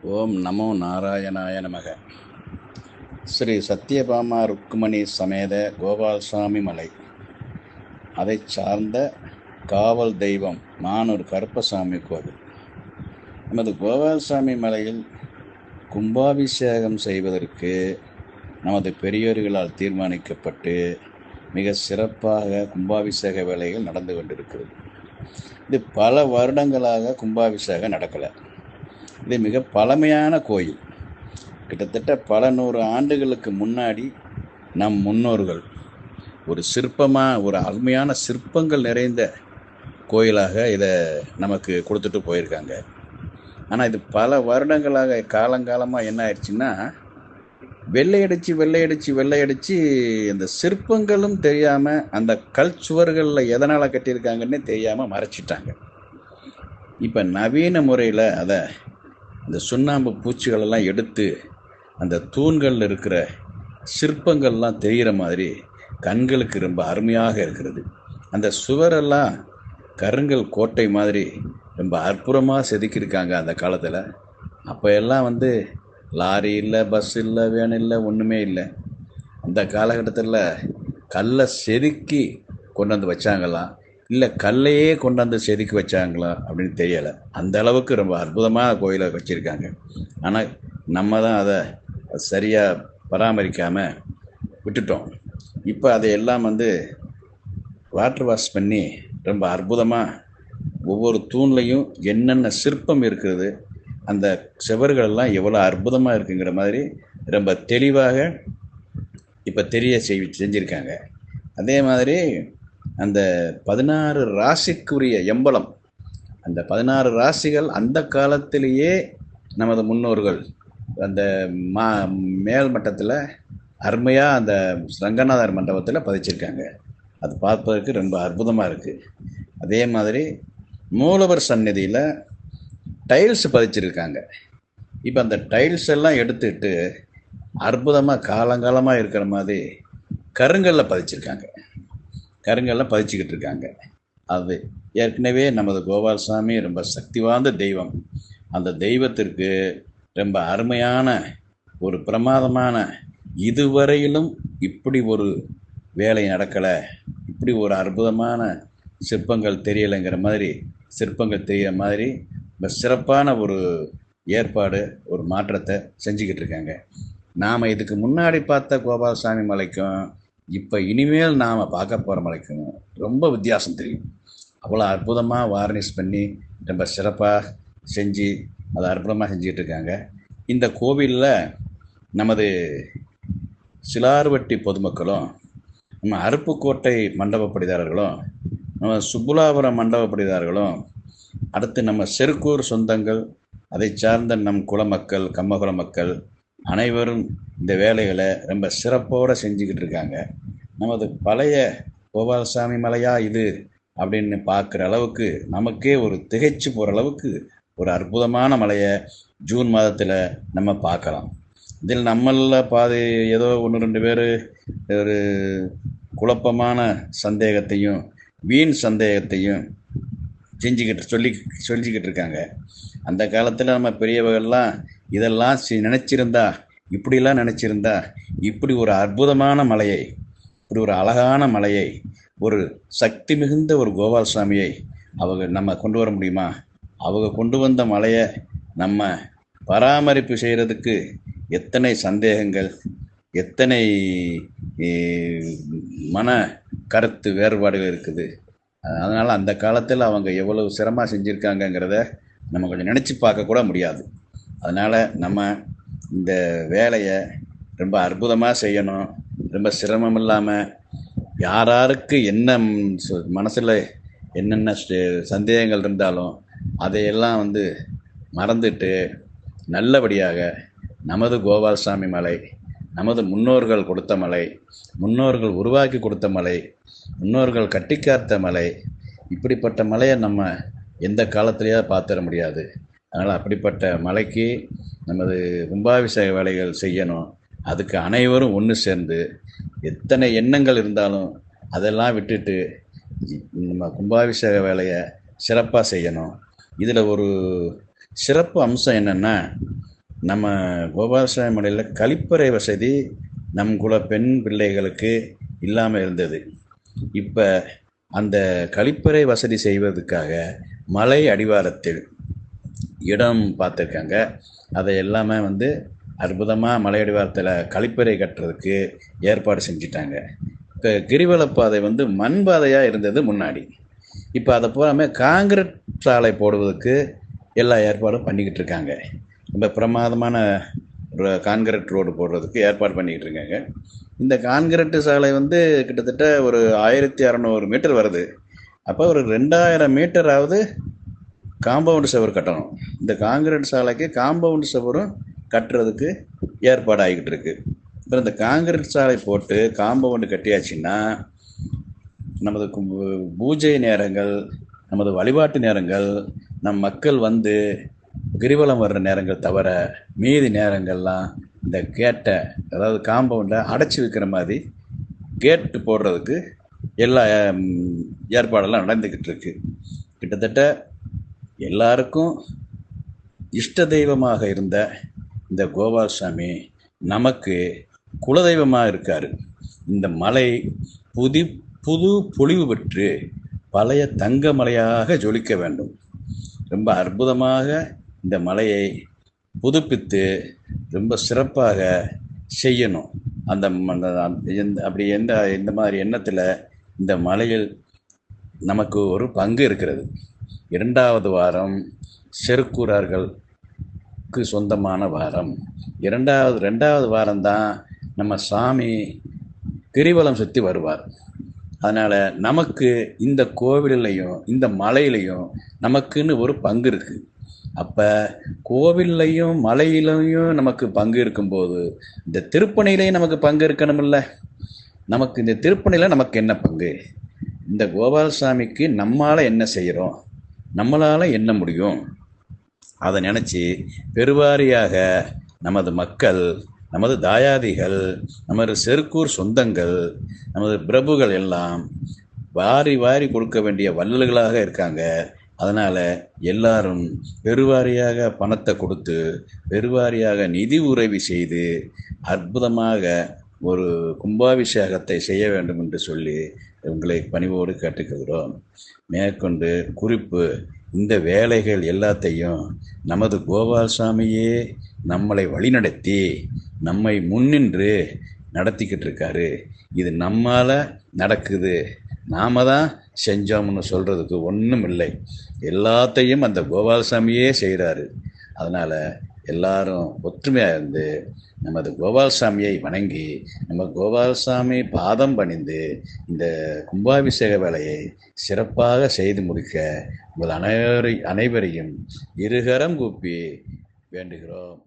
ஓம் நமோ நாராயணாய நமக. ஸ்ரீ சத்யபாமா ருக்மணி சமேத கோபால்சாமி மலை, அதை சார்ந்த காவல் தெய்வம் மானூர் கருப்பசாமி கோவில். நமது கோபால்சாமி மலையில் கும்பாபிஷேகம் செய்வதற்கு நமது பெரியோர்களால் தீர்மானிக்கப்பட்டு மிக சிறப்பாக கும்பாபிஷேக வேலைகள் நடந்து கொண்டிருக்கிறது. இது பல வருடங்களாக கும்பாபிஷேகம் நடக்கலை. இது மிக பழமையான கோயில். கிட்டத்தட்ட பல நூறு ஆண்டுகளுக்கு முன்னாடி நம் முன்னோர்கள் ஒரு ஒரு அருமையான சிற்பங்கள் நிறைந்த கோயிலாக இதை நமக்கு கொடுத்துட்டு போயிருக்காங்க. ஆனால் இது பல வருடங்களாக காலங்காலமாக என்ன ஆயிடுச்சுன்னா, வெள்ளையடிச்சு இந்த சிற்பங்களும் தெரியாமல், அந்த கல் சுவர்களில் எதனால் கட்டியிருக்காங்கன்னே தெரியாமல் மறைச்சிட்டாங்க. இப்போ நவீன முறையில் அந்த சுண்ணாம்பு பூச்சிகளெல்லாம் எடுத்து அந்த தூண்களில் இருக்கிற சிற்பங்கள்லாம் தெரிகிற மாதிரி கண்களுக்கு ரொம்ப அருமையாக இருக்கிறது. அந்த சுவரெல்லாம் கருங்கல் கோட்டை மாதிரி ரொம்ப அற்புதமாக செதுக்கியிருக்காங்க அந்த காலத்தில். அப்போ எல்லாம் லாரி இல்லை, பஸ் இல்லை, வேன் இல்லை, ஒன்றுமே இல்லை. அந்த காலகட்டத்தில் கல்லை செதுக்கி கொண்டு வந்து வச்சாங்களாம், இல்லை கல்லையே கொண்டாந்து செதுக்கி வச்சாங்களா அப்படின்னு தெரியலை. அந்த அளவுக்கு ரொம்ப அற்புதமாக கோயிலை வச்சுருக்காங்க. ஆனால் நம்ம தான் அதை சரியாக பராமரிக்காமல் விட்டுட்டோம். இப்போ அதையெல்லாம் வாட்டர் வாஷ் பண்ணி ரொம்ப அற்புதமாக ஒவ்வொரு தூண்லையும் என்னென்ன சிற்பம் இருக்கிறது, அந்த சுவர்களெல்லாம் எவ்வளோ அற்புதமாக இருக்குங்கிற மாதிரி ரொம்ப தெளிவாக இப்போ செஞ்சுருக்காங்க. அதே மாதிரி அந்த 16 ராசிக்குரிய எம்பலம், அந்த 16 ராசிகள் அந்த காலத்திலேயே நமது முன்னோர்கள் அந்த மேல் மட்டத்தில் அருமையாக அந்த ரங்கநாதர் மண்டபத்தில் பதிச்சிருக்காங்க. அது பார்ப்பதற்கு ரொம்ப அற்புதமாக இருக்குது. அதே மாதிரி மூலவர் சந்நிதியில் டைல்ஸ் பதிச்சிருக்காங்க. இப்போ அந்த டைல்ஸ் எல்லாம் எடுத்துட்டு அற்புதமாக காலங்காலமாக இருக்கிற மாதிரி கருங்கல்ல பதிச்சுக்கிட்டு இருக்காங்க. அது ஏற்கனவே நமது கோபால்சாமி ரொம்ப சக்தி வாய்ந்த தெய்வம். அந்த தெய்வத்திற்கு ரொம்ப அருமையான ஒரு பிரமாதமான, இதுவரையிலும் இப்படி ஒரு வேலை நடக்கலை, இப்படி ஒரு அற்புதமான சிற்பங்கள் தெரியலைங்கிற மாதிரி, சிற்பங்கள் தெரிகிற மாதிரி ரொம்ப சிறப்பான ஒரு ஏற்பாடு, ஒரு மாற்றத்தை செஞ்சுக்கிட்டு இருக்காங்க. நாம் இதுக்கு முன்னாடி பார்த்த கோபால்சாமி மலைக்கும் இப்போ இனிமேல் நாம் பார்க்க போகிற மலைக்கும் ரொம்ப வித்தியாசம் தெரியும். அவ்வளோ அற்புதமாக வார்னிஷ் பண்ணி ரொம்ப சிறப்பாக செஞ்சு அதை அற்புதமாக செஞ்சுக்கிட்டு இருக்காங்க. இந்த கோவிலில் நமது சிலார்வட்டி பொதுமக்களும், நம்ம அருப்புக்கோட்டை மண்டபப்படிதாரர்களும், நம்ம சுப்புலாபுரம் மண்டபப்படிதாரர்களும், அடுத்து நம்ம செருக்கூர் சொந்தங்கள், அதை சார்ந்த நம் குலமக்கள், கம்மகுல மக்கள் அனைவரும் இந்த வேலைகளை ரொம்ப சிறப்போடு செஞ்சுக்கிட்டு இருக்காங்க. நமது பழைய கோபால்சாமி மலையா இது அப்படின்னு பார்க்குற அளவுக்கு, நமக்கே ஒரு திகைச்சு போகிற அளவுக்கு ஒரு அற்புதமான மலையை ஜூன் மாதத்தில் நம்ம பார்க்கலாம். இதில் நம்மளில் பாதி ஏதோ 1-2 பேர் ஒரு குழப்பமான சந்தேகத்தையும் வீண் சந்தேகத்தையும் சொல்லிக்கிட்டு இருக்காங்க. அந்த காலத்தில் நம்ம பெரியவர்கள்லாம் இதெல்லாம் இப்படிலாம் நினச்சிருந்தா இப்படி ஒரு அற்புதமான மலையை, இப்படி ஒரு அழகான மலையை, ஒரு சக்தி மிகுந்த ஒரு கோபால்சாமியை நம்ம கொண்டு வர முடியுமா? அவங்க கொண்டு வந்த மலையை நம்ம பராமரிப்பு செய்கிறதுக்கு எத்தனை சந்தேகங்கள், எத்தனை மன கருத்து வேறுபாடுகள் இருக்குது. அதனால் அந்த காலத்தில் அவங்க எவ்வளவு சிரமமாக செஞ்சுருக்காங்கங்கிறத நம்ம கொஞ்சம் நினச்சி பார்க்க கூட முடியாது. அதனால் நம்ம இந்த வேலையை ரொம்ப அற்புதமாக செய்யணும். ரொம்ப சிரமம் இல்லாமல், யாருக்கு என்ன மனசில் என்னென்ன சந்தேகங்கள் இருந்தாலும் அதையெல்லாம் மறந்துட்டு நல்லபடியாக நமது கோபால்சாமி மலை, நமது முன்னோர்கள் கொடுத்த மலை, முன்னோர்கள் உருவாக்கி கொடுத்த மலை, முன்னோர்கள் கட்டிக்காத்த மலை, இப்படிப்பட்ட மலையை நம்ம எந்த காலத்திலேயாவது பார்த்துட முடியாது. அதனால் அப்படிப்பட்ட மலைக்கு நமது கும்பாபிஷேக வேலைகள் செய்யணும். அதுக்கு அனைவரும் ஒன்று சேர்ந்து, எத்தனை எண்ணங்கள் இருந்தாலும் அதெல்லாம் விட்டுட்டு நம்ம கும்பாபிஷேக வேலையை சிறப்பாக செய்யணும். இதில் ஒரு சிறப்பு அம்சம் என்னென்னா, நம்ம கோபாலசாமி மலையில் கழிப்பறை வசதி நம் குல பெண் பிள்ளைகளுக்கு இல்லாமல் இருந்தது. இப்போ அந்த கழிப்பறை வசதி செய்வதற்காக மலை அடிவாரத்தில் இடம் பார்த்துருக்காங்க. அதை எல்லாமே அற்புதமாக மலை அடிவாரத்தில் கழிப்பறை கட்டுறதுக்கு ஏற்பாடு செஞ்சிட்டாங்க. இப்போ கிரிவலப்பாதை மண் பாதையாக இருந்தது முன்னாடி. இப்போ அதை போகாமல் காங்கிரீட் சாலை போடுவதற்கு எல்லா ஏற்பாடும் பண்ணிக்கிட்டு இருக்காங்க. ரொம்ப பிரமாதமான கான்கிரீட் ரோடு போடுறதுக்கு ஏற்பாடு பண்ணிக்கிட்டு இருக்காங்க. இந்த கான்கிரீட் சாலை கிட்டத்தட்ட ஒரு 1600 மீட்டர் வருது. அப்போ ஒரு 2000 மீட்டராவது காம்பவுண்ட் சுவர் கட்டணும். இந்த காங்கிரீட் சாலைக்கு காம்பவுண்ட் சுவரும் கட்டுறதுக்கு ஏற்பாடு ஆகிக்கிட்டு இருக்கு. அப்புறம் இந்த காங்கிரீட் சாலை போட்டு காம்பவுண்டு கட்டியாச்சுன்னா நமது பூஜை நேரங்கள், நமது வழிபாட்டு நேரங்கள், நம் மக்கள் கிரிவலம் வர்ற நேரங்கள் தவிர மீதி நேரங்கள்லாம் இந்த கேட்டை, அதாவது காம்பவுண்டை அடைச்சி வைக்கிற மாதிரி கேட்டு போடுறதுக்கு எல்லா ஏற்பாடெல்லாம் நடந்துக்கிட்டு இருக்கு. கிட்டத்தட்ட எல்லாருக்கும் இஷ்ட தெய்வமாக இருந்த இந்த கோபாலசாமி நமக்கு குலதெய்வமாக இருக்கார். இந்த மலை புது பொலிவு பெற்று பழைய தங்க மலையாக ஜொலிக்க வேண்டும். ரொம்ப அற்புதமாக இந்த மலையை புதுப்பித்து ரொம்ப சிறப்பாக செய்யணும். அப்படி இந்த மாதிரி எண்ணத்தில் இந்த மலையில் நமக்கு ஒரு பங்கு இருக்கிறது. 2வது வாரம் செருக்கூரார்களுக்கு சொந்தமான வாரம். 2வது வாரம்தான் நம்ம சாமி கிரிவலம் சுற்றி வருவார். அதனால் நமக்கு இந்த கோவிலையும் இந்த மலையிலையும் நமக்குன்னு ஒரு பங்கு இருக்குது. அப்போ கோவில்லையும் மலையிலையும் நமக்கு பங்கு இருக்கும்போது இந்த திருப்பணிலையும் நமக்கு பங்கு இருக்கணுமில்ல. நமக்கு இந்த திருப்பணியில் நமக்கு என்ன பங்கு? இந்த கோபாலசாமிக்கு நம்மளால் என்ன செய்கிறோம், நம்மளால் என்ன முடியும், அதை நினச்சி பெருவாரியாக நமது மக்கள், நமது தாயாதிகள், நமது செருக்கூர் சொந்தங்கள், நமது பிரபுகள் எல்லாம் வாரி வாரி கொடுக்க வேண்டிய வள்ளல்களாக இருக்காங்க. அதனால் எல்லாரும் பெருவாரியாக பணத்தை கொடுத்து பெருவாரியாக நிதி உதவி செய்து அற்புதமாக ஒரு கும்பாபிஷேகத்தை செய்ய வேண்டும் என்று சொல்லி உங்களை பணிவோடு கேட்டுக்கொள்கிறோம். மேற்கொண்டு குறிப்பு, இந்த வேலைகள் எல்லாத்தையும் நமது கோபாலசாமியே நம்மளை வழிநடத்தி நம்மை முன்னின்று நடத்திக்கிட்டு இருக்காரு. இது நம்மால் நடக்குது, நாம தான் செஞ்சோம்னு சொல்கிறதுக்கு ஒன்றும் இல்லை. எல்லாத்தையும் அந்த கோபாலசாமியே செய்கிறாரு. அதனால் எல்லாரும் ஒற்றுமையாக இருந்து நமது கோபாலசாமியை வணங்கி நம்ம கோபாலசாமி பாதம் பணிந்து இந்த கும்பாபிஷேக வேலையை சிறப்பாக செய்து முடிக்க உங்கள் அனைவரையும் இருகரம் கூப்பி வேண்டுகிறோம்.